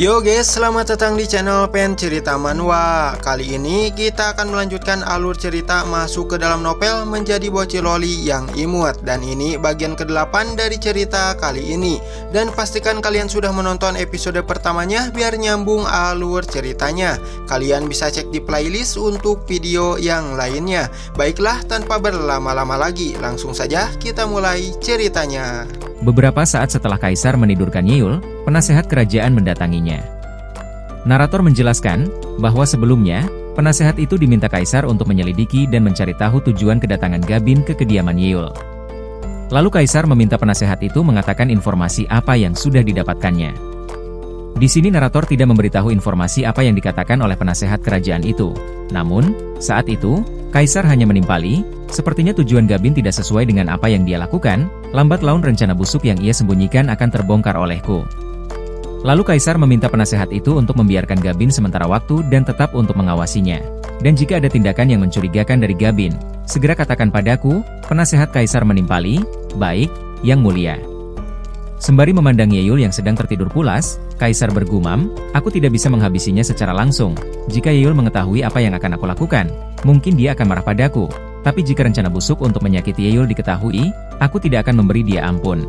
Yo guys, selamat datang di channel Pen Cerita Manhwa. Kali ini kita akan melanjutkan alur cerita masuk ke dalam novel menjadi bocil loli yang imut. Dan ini bagian ke-8 dari cerita kali ini. Dan pastikan kalian sudah menonton episode pertamanya biar nyambung alur ceritanya. Kalian bisa cek di playlist untuk video yang lainnya. Baiklah, tanpa berlama-lama lagi, langsung saja kita mulai ceritanya. Beberapa saat setelah Kaisar menidurkan Yeol, penasehat kerajaan mendatanginya. Narator menjelaskan bahwa sebelumnya, penasehat itu diminta Kaisar untuk menyelidiki dan mencari tahu tujuan kedatangan Gabin ke kediaman Yeol. Lalu Kaisar meminta penasehat itu mengatakan informasi apa yang sudah didapatkannya. Di sini narator tidak memberitahu informasi apa yang dikatakan oleh penasehat kerajaan itu. Namun, saat itu, Kaisar hanya menimpali, sepertinya tujuan Gabin tidak sesuai dengan apa yang dia lakukan, lambat laun rencana busuk yang ia sembunyikan akan terbongkar olehku. Lalu Kaisar meminta penasehat itu untuk membiarkan Gabin sementara waktu dan tetap untuk mengawasinya. Dan jika ada tindakan yang mencurigakan dari Gabin, segera katakan padaku, penasehat Kaisar menimpali, baik, yang mulia. Sembari memandang Yeol yang sedang tertidur pulas, Kaisar bergumam, aku tidak bisa menghabisinya secara langsung. Jika Yeol mengetahui apa yang akan aku lakukan, mungkin dia akan marah padaku. Tapi jika rencana busuk untuk menyakiti Yeol diketahui, aku tidak akan memberi dia ampun.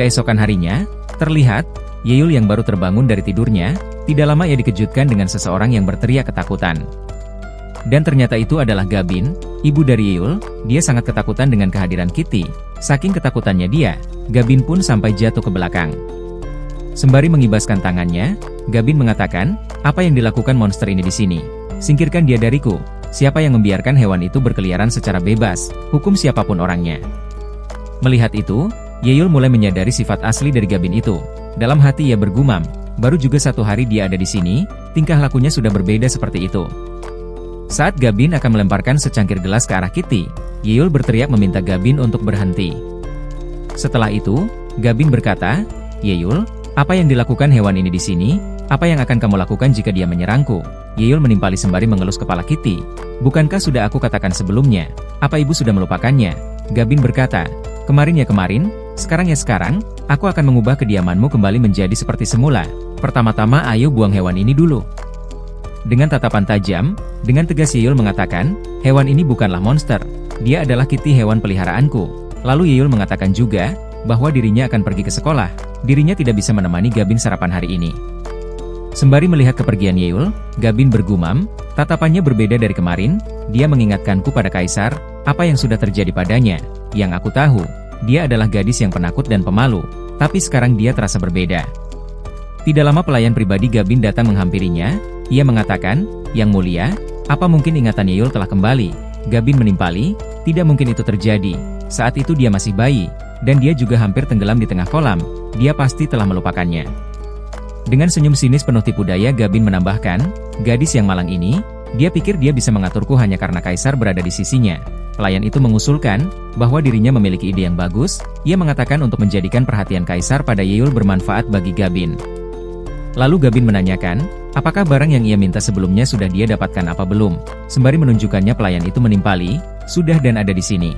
Keesokan harinya, terlihat, Yeol yang baru terbangun dari tidurnya, tidak lama ia dikejutkan dengan seseorang yang berteriak ketakutan. Dan ternyata itu adalah Gabin, ibu dari Yeol. Dia sangat ketakutan dengan kehadiran Kitty. Saking ketakutannya dia, Gabin pun sampai jatuh ke belakang. Sembari mengibaskan tangannya, Gabin mengatakan, apa yang dilakukan monster ini di sini? Singkirkan dia dariku. Siapa yang membiarkan hewan itu berkeliaran secara bebas? Hukum siapapun orangnya. Melihat itu, Yeol mulai menyadari sifat asli dari Gabin itu. Dalam hati ia bergumam, baru juga 1 hari dia ada di sini, tingkah lakunya sudah berbeda seperti itu. Saat Gabin akan melemparkan secangkir gelas ke arah Kitty, Yeol berteriak meminta Gabin untuk berhenti. Setelah itu, Gabin berkata, Yeol, apa yang dilakukan hewan ini di sini? Apa yang akan kamu lakukan jika dia menyerangku? Yeol menimpali sembari mengelus kepala Kitty. Bukankah sudah aku katakan sebelumnya? Apa ibu sudah melupakannya? Gabin berkata, kemarin ya kemarin, sekarang ya sekarang, aku akan mengubah kediamanmu kembali menjadi seperti semula. Pertama-tama ayo buang hewan ini dulu. Dengan tatapan tajam, dengan tegas Yeol mengatakan, hewan ini bukanlah monster. Dia adalah Kitty, hewan peliharaanku. Lalu Yeol mengatakan juga, bahwa dirinya akan pergi ke sekolah. Dirinya tidak bisa menemani Gabin sarapan hari ini. Sembari melihat kepergian Yeol, Gabin bergumam, tatapannya berbeda dari kemarin. Dia mengingatkanku pada Kaisar, apa yang sudah terjadi padanya. Yang aku tahu, dia adalah gadis yang penakut dan pemalu. Tapi sekarang dia terasa berbeda. Tidak lama pelayan pribadi Gabin datang menghampirinya. Ia mengatakan, yang mulia, apa mungkin ingatan Yeol telah kembali? Gabin menimpali, tidak mungkin itu terjadi. Saat itu dia masih bayi, dan dia juga hampir tenggelam di tengah kolam. Dia pasti telah melupakannya. Dengan senyum sinis penuh tipu daya, Gabin menambahkan, gadis yang malang ini, dia pikir dia bisa mengaturku hanya karena Kaisar berada di sisinya. Pelayan itu mengusulkan, bahwa dirinya memiliki ide yang bagus. Ia mengatakan untuk menjadikan perhatian Kaisar pada Yeol bermanfaat bagi Gabin. Lalu Gabin menanyakan, apakah barang yang ia minta sebelumnya sudah dia dapatkan apa belum? Sembari menunjukkannya, pelayan itu menimpali, sudah dan ada di sini.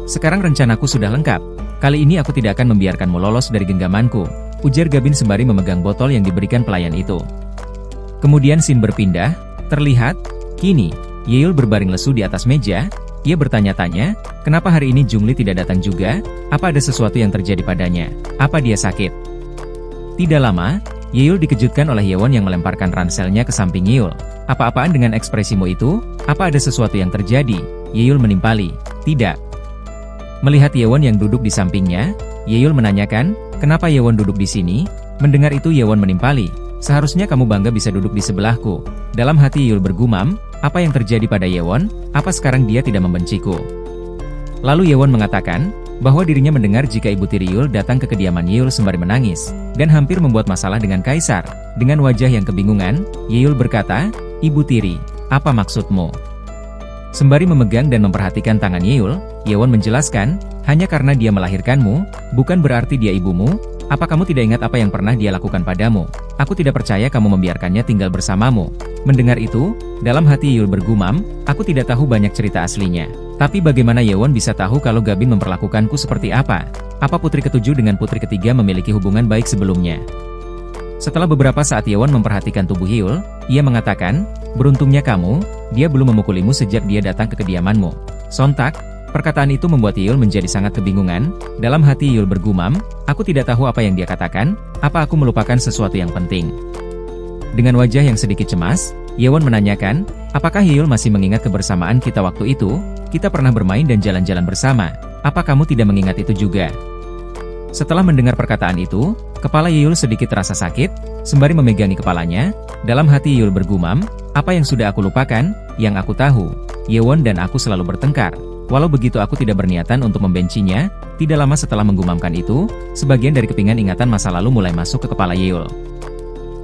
Sekarang rencanaku sudah lengkap. Kali ini aku tidak akan membiarkanmu lolos dari genggamanku, ujar Gabin sembari memegang botol yang diberikan pelayan itu. Kemudian scene berpindah, terlihat, kini, Yeol berbaring lesu di atas meja. Ia bertanya-tanya, kenapa hari ini Jungli tidak datang juga? Apa ada sesuatu yang terjadi padanya? Apa dia sakit? Tidak lama, Yeol dikejutkan oleh Yewon yang melemparkan ranselnya ke samping Yeol. Apa-apaan dengan ekspresimu itu? Apa ada sesuatu yang terjadi? Yeol menimpali, tidak. Melihat Yewon yang duduk di sampingnya, Yeol menanyakan, kenapa Yewon duduk di sini? Mendengar itu Yewon menimpali, seharusnya kamu bangga bisa duduk di sebelahku. Dalam hati Yeol bergumam, apa yang terjadi pada Yewon? Apa sekarang dia tidak membenciku? Lalu Yewon mengatakan, bahwa dirinya mendengar jika ibu tiri Yeol datang ke kediaman Yeol sembari menangis, dan hampir membuat masalah dengan Kaisar. Dengan wajah yang kebingungan, Yeol berkata, ibu tiri, apa maksudmu? Sembari memegang dan memperhatikan tangan Yeol, Yewon menjelaskan, hanya karena dia melahirkanmu, bukan berarti dia ibumu. Apa kamu tidak ingat apa yang pernah dia lakukan padamu? Aku tidak percaya kamu membiarkannya tinggal bersamamu. Mendengar itu, dalam hati Yeol bergumam, aku tidak tahu banyak cerita aslinya. Tapi bagaimana Yewon bisa tahu kalau Gabin memperlakukanku seperti apa? Apa putri ketujuh dengan putri ketiga memiliki hubungan baik sebelumnya? Setelah beberapa saat Yewon memperhatikan tubuh Hyul, ia mengatakan, beruntungnya kamu, dia belum memukulimu sejak dia datang ke kediamanmu. Sontak, perkataan itu membuat Hyul menjadi sangat kebingungan. Dalam hati Hyul bergumam, aku tidak tahu apa yang dia katakan, apa aku melupakan sesuatu yang penting. Dengan wajah yang sedikit cemas, Yewon menanyakan, apakah Hyul masih mengingat kebersamaan kita waktu itu? Kita pernah bermain dan jalan-jalan bersama, apa kamu tidak mengingat itu juga? Setelah mendengar perkataan itu, kepala Hyul sedikit terasa sakit, sembari memegangi kepalanya. Dalam hati Hyul bergumam, apa yang sudah aku lupakan, yang aku tahu, Yewon dan aku selalu bertengkar. Walau begitu aku tidak berniatan untuk membencinya. Tidak lama setelah menggumamkan itu, sebagian dari kepingan ingatan masa lalu mulai masuk ke kepala Hyul.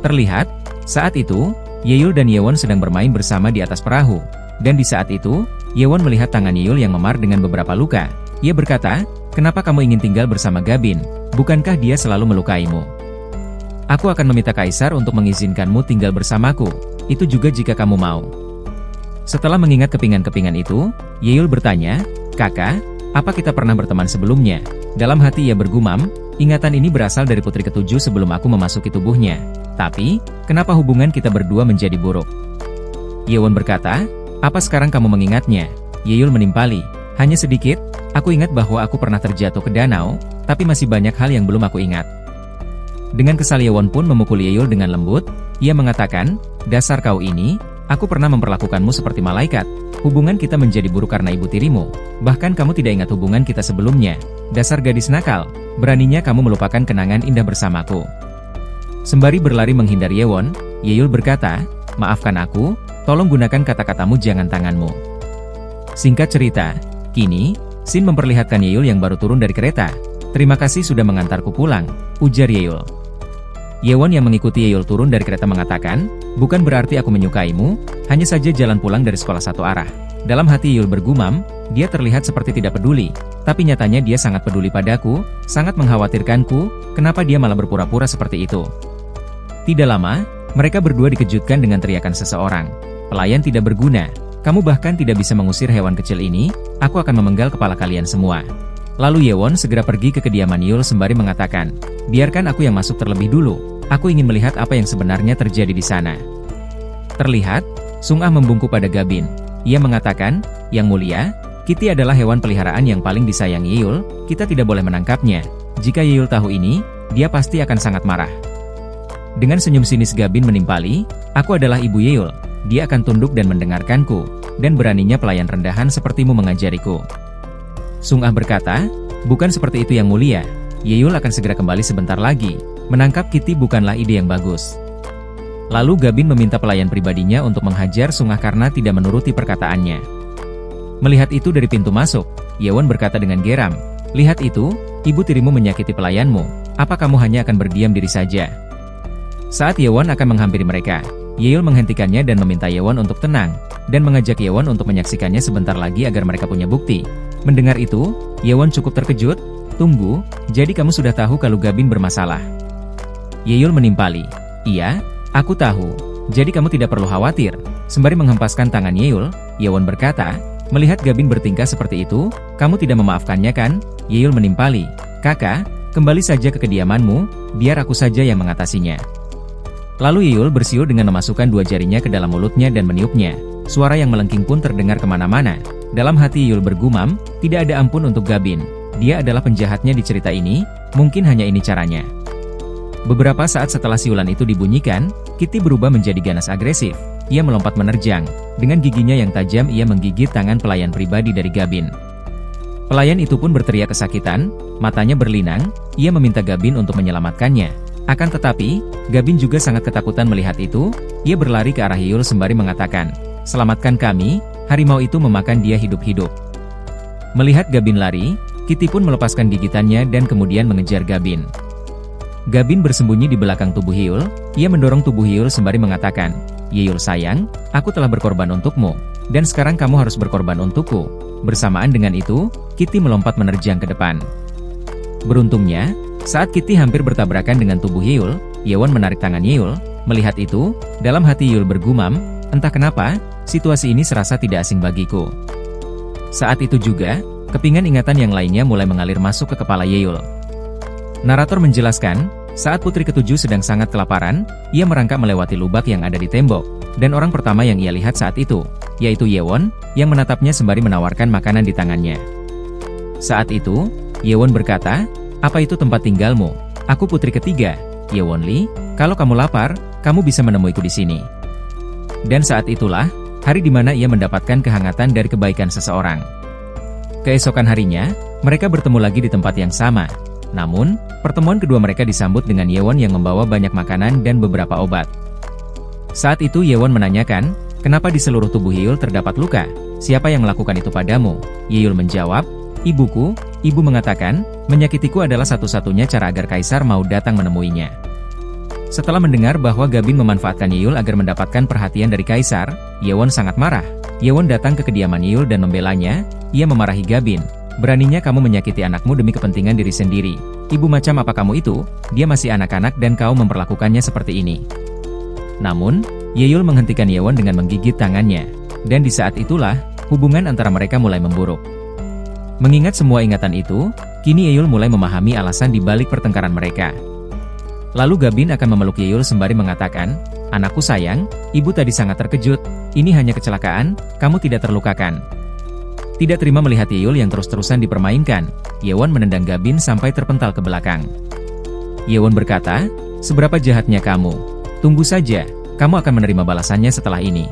Terlihat, saat itu, Hyul dan Yewon sedang bermain bersama di atas perahu. Dan di saat itu, Yewon melihat tangan Hyul yang memar dengan beberapa luka. Ia berkata, kenapa kamu ingin tinggal bersama Gabin? Bukankah dia selalu melukaimu? Aku akan meminta Kaisar untuk mengizinkanmu tinggal bersamaku. Itu juga jika kamu mau. Setelah mengingat kepingan-kepingan itu, Hyul bertanya, kakak, apa kita pernah berteman sebelumnya? Dalam hati ia bergumam, ingatan ini berasal dari putri ketujuh sebelum aku memasuki tubuhnya. Tapi, kenapa hubungan kita berdua menjadi buruk? Yewon berkata, apa sekarang kamu mengingatnya? Hyul menimpali, hanya sedikit. Aku ingat bahwa aku pernah terjatuh ke danau, tapi masih banyak hal yang belum aku ingat. Dengan kesal Yewon pun memukuli Hyul dengan lembut. Ia mengatakan, dasar kau ini, aku pernah memperlakukanmu seperti malaikat. Hubungan kita menjadi buruk karena ibu tirimu. Bahkan kamu tidak ingat hubungan kita sebelumnya. Dasar gadis nakal, beraninya kamu melupakan kenangan indah bersamaku. Sembari berlari menghindar Yewon, Hyul berkata, maafkan aku, tolong gunakan kata-katamu jangan tanganmu. Singkat cerita, kini, Shin memperlihatkan Hyul yang baru turun dari kereta. Terima kasih sudah mengantarku pulang, ujar Hyul. Yewon yang mengikuti Hyul turun dari kereta mengatakan, bukan berarti aku menyukaimu, hanya saja jalan pulang dari sekolah satu arah. Dalam hati Hyul bergumam, dia terlihat seperti tidak peduli, tapi nyatanya dia sangat peduli padaku, sangat mengkhawatirkanku, kenapa dia malah berpura-pura seperti itu. Tidak lama, mereka berdua dikejutkan dengan teriakan seseorang. Pelayan tidak berguna. Kamu bahkan tidak bisa mengusir hewan kecil ini, aku akan memenggal kepala kalian semua. Lalu Yewon segera pergi ke kediaman Hyul sembari mengatakan, biarkan aku yang masuk terlebih dulu, aku ingin melihat apa yang sebenarnya terjadi di sana. Terlihat, Sung Ah membungkuk pada Gabin. Ia mengatakan, yang mulia, Kitty adalah hewan peliharaan yang paling disayangi Hyul, kita tidak boleh menangkapnya. Jika Hyul tahu ini, dia pasti akan sangat marah. Dengan senyum sinis Gabin menimpali, aku adalah ibu Hyul. Dia akan tunduk dan mendengarkanku, dan beraninya pelayan rendahan sepertimu mengajariku. Sung Ah berkata, bukan seperti itu yang mulia. Hyul akan segera kembali sebentar lagi. Menangkap Kitty bukanlah ide yang bagus. Lalu Gabin meminta pelayan pribadinya untuk menghajar Sung Ah karena tidak menuruti perkataannya. Melihat itu dari pintu masuk, Yewon berkata dengan geram, lihat itu, ibu tirimu menyakiti pelayanmu. Apa kamu hanya akan berdiam diri saja? Saat Yewon akan menghampiri mereka, Hyul menghentikannya dan meminta Yewon untuk tenang, dan mengajak Yewon untuk menyaksikannya sebentar lagi agar mereka punya bukti. Mendengar itu, Yewon cukup terkejut. Tunggu, jadi kamu sudah tahu kalau Gabin bermasalah? Hyul menimpali. Iya, aku tahu. Jadi kamu tidak perlu khawatir. Sembari menghempaskan tangan Hyul, Yewon berkata, melihat Gabin bertingkah seperti itu, kamu tidak memaafkannya kan? Hyul menimpali. Kakak, kembali saja ke kediamanmu, biar aku saja yang mengatasinya. Lalu Hyul bersiul dengan memasukkan dua jarinya ke dalam mulutnya dan meniupnya. Suara yang melengking pun terdengar kemana-mana. Dalam hati Hyul bergumam, tidak ada ampun untuk Gabin. Dia adalah penjahatnya di cerita ini, mungkin hanya ini caranya. Beberapa saat setelah siulan itu dibunyikan, Kitty berubah menjadi ganas agresif. Ia melompat menerjang. Dengan giginya yang tajam ia menggigit tangan pelayan pribadi dari Gabin. Pelayan itu pun berteriak kesakitan, matanya berlinang, ia meminta Gabin untuk menyelamatkannya. Akan tetapi, Gabin juga sangat ketakutan melihat itu, ia berlari ke arah Hyul sembari mengatakan, selamatkan kami, harimau itu memakan dia hidup-hidup. Melihat Gabin lari, Kitty pun melepaskan gigitannya dan kemudian mengejar Gabin. Gabin bersembunyi di belakang tubuh Hyul, ia mendorong tubuh Hyul sembari mengatakan, Hyul sayang, aku telah berkorban untukmu, dan sekarang kamu harus berkorban untukku. Bersamaan dengan itu, Kitty melompat menerjang ke depan. Beruntungnya, saat Kitty hampir bertabrakan dengan tubuh Hyul, Yewon menarik tangan Hyul. Melihat itu, dalam hati Hyul bergumam, entah kenapa, situasi ini serasa tidak asing bagiku. Saat itu juga, kepingan ingatan yang lainnya mulai mengalir masuk ke kepala Hyul. Narator menjelaskan, Saat putri ketujuh sedang sangat kelaparan, ia merangkak melewati lubak yang ada di tembok, dan orang pertama yang ia lihat saat itu, yaitu Yewon, yang menatapnya sembari menawarkan makanan di tangannya. Saat itu, Yewon berkata, "Apa itu tempat tinggalmu? Aku putri ketiga, Yewon Lee, kalau kamu lapar, kamu bisa menemuiku di sini." Dan saat itulah, hari di mana ia mendapatkan kehangatan dari kebaikan seseorang. Keesokan harinya, mereka bertemu lagi di tempat yang sama. Namun, pertemuan kedua mereka disambut dengan Yewon yang membawa banyak makanan dan beberapa obat. Saat itu Yewon menanyakan, "Kenapa di seluruh tubuh Yeol terdapat luka? Siapa yang melakukan itu padamu?" Yeol menjawab, "Ibuku." Ibu mengatakan, "Menyakitiku adalah satu-satunya cara agar kaisar mau datang menemuinya." Setelah mendengar bahwa Gabin memanfaatkan Yeol agar mendapatkan perhatian dari kaisar, Yewon sangat marah. Yewon datang ke kediaman Yeol dan membelanya. Ia memarahi Gabin. "Beraninya kamu menyakiti anakmu demi kepentingan diri sendiri. Ibu macam apa kamu itu? Dia masih anak-anak dan kau memperlakukannya seperti ini." Namun, Yeol menghentikan Yewon dengan menggigit tangannya. Dan di saat itulah, hubungan antara mereka mulai memburuk. Mengingat semua ingatan itu, kini Yeol mulai memahami alasan di balik pertengkaran mereka. Lalu Gabin akan memeluk Yeol sembari mengatakan, "Anakku sayang, ibu tadi sangat terkejut. Ini hanya kecelakaan, kamu tidak terlukakan." Tidak terima melihat Yeol yang terus-terusan dipermainkan, Yewon menendang Gabin sampai terpental ke belakang. Yewon berkata, "Seberapa jahatnya kamu? Tunggu saja, kamu akan menerima balasannya setelah ini."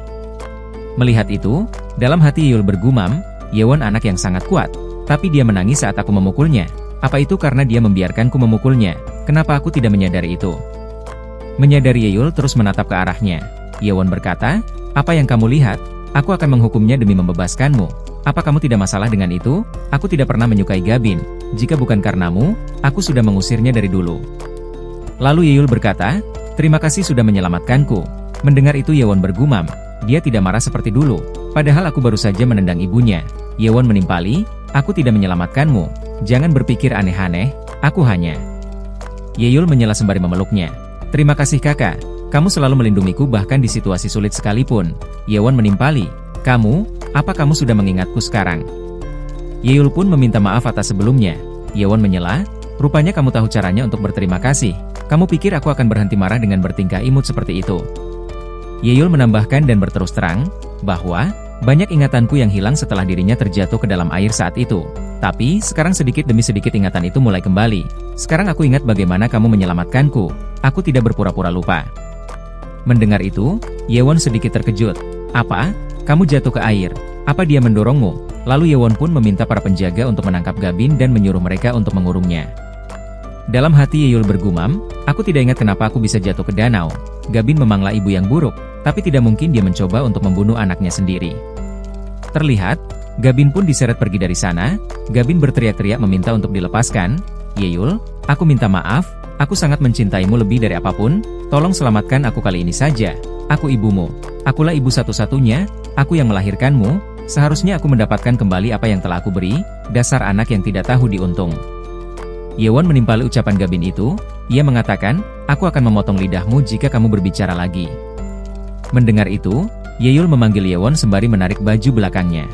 Melihat itu, dalam hati Yeol bergumam, "Yewon anak yang sangat kuat, tapi dia menangis saat aku memukulnya. Apa itu karena dia membiarkanku memukulnya? Kenapa aku tidak menyadari itu?" Menyadari Yeol terus menatap ke arahnya. Yewon berkata, "Apa yang kamu lihat? Aku akan menghukumnya demi membebaskanmu. Apa kamu tidak masalah dengan itu? Aku tidak pernah menyukai Gabin. Jika bukan karenamu, aku sudah mengusirnya dari dulu." Lalu Yeol berkata, "Terima kasih sudah menyelamatkanku." Mendengar itu Yewon bergumam. Dia tidak marah seperti dulu. "Padahal aku baru saja menendang ibunya." Yewon menimpali, "Aku tidak menyelamatkanmu. Jangan berpikir aneh-aneh, aku hanya..." Yeol menyela sembari memeluknya. "Terima kasih kakak. Kamu selalu melindungiku bahkan di situasi sulit sekalipun." Yewon menimpali, Apa kamu sudah mengingatku sekarang?" Yeol pun meminta maaf atas sebelumnya. Yewon menyela, "Rupanya kamu tahu caranya untuk berterima kasih. Kamu pikir aku akan berhenti marah dengan bertingkah imut seperti itu?" Yeol menambahkan dan berterus terang, bahwa, banyak ingatanku yang hilang setelah dirinya terjatuh ke dalam air saat itu. Tapi, sekarang sedikit demi sedikit ingatan itu mulai kembali. Sekarang aku ingat bagaimana kamu menyelamatkanku. Aku tidak berpura-pura lupa." Mendengar itu, Yewon sedikit terkejut. "Apa? Kamu jatuh ke air? Apa dia mendorongmu?" Lalu Yewon pun meminta para penjaga untuk menangkap Gabin dan menyuruh mereka untuk mengurungnya. Dalam hati Yeol bergumam, "Aku tidak ingat kenapa aku bisa jatuh ke danau. Gabin memanglah ibu yang buruk, tapi tidak mungkin dia mencoba untuk membunuh anaknya sendiri." Terlihat, Gabin pun diseret pergi dari sana. Gabin berteriak-teriak meminta untuk dilepaskan. "Yeol, aku minta maaf, aku sangat mencintaimu lebih dari apapun, tolong selamatkan aku kali ini saja. Aku ibumu. Akulah ibu satu-satunya, aku yang melahirkanmu, seharusnya aku mendapatkan kembali apa yang telah aku beri, dasar anak yang tidak tahu diuntung." Yewon menimpali ucapan Gabin itu, ia mengatakan, "Aku akan memotong lidahmu jika kamu berbicara lagi." Mendengar itu, Yeol memanggil Yewon sembari menarik baju belakangnya.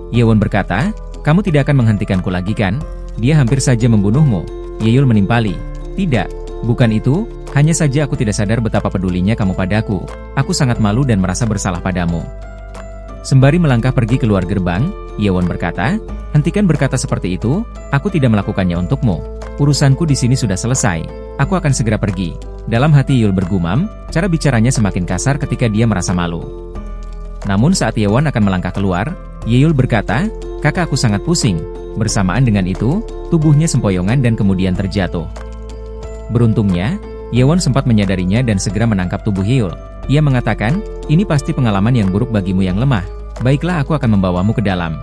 Yewon berkata, "Kamu tidak akan menghentikanku lagi kan? Dia hampir saja membunuhmu." Yeol menimpali, "Tidak, bukan itu, hanya saja aku tidak sadar betapa pedulinya kamu padaku. Aku sangat malu dan merasa bersalah padamu." Sembari melangkah pergi keluar gerbang, Yewon berkata, "Hentikan berkata seperti itu, aku tidak melakukannya untukmu. Urusanku di sini sudah selesai, aku akan segera pergi." Dalam hati Yeol bergumam, cara bicaranya semakin kasar ketika dia merasa malu. Namun saat Yewon akan melangkah keluar, Yeol berkata, "Kakak, aku sangat pusing." Bersamaan dengan itu, tubuhnya sempoyongan dan kemudian terjatuh. Beruntungnya, Yewon sempat menyadarinya dan segera menangkap tubuh Yeol. Ia mengatakan, "Ini pasti pengalaman yang buruk bagimu yang lemah. Baiklah, aku akan membawamu ke dalam."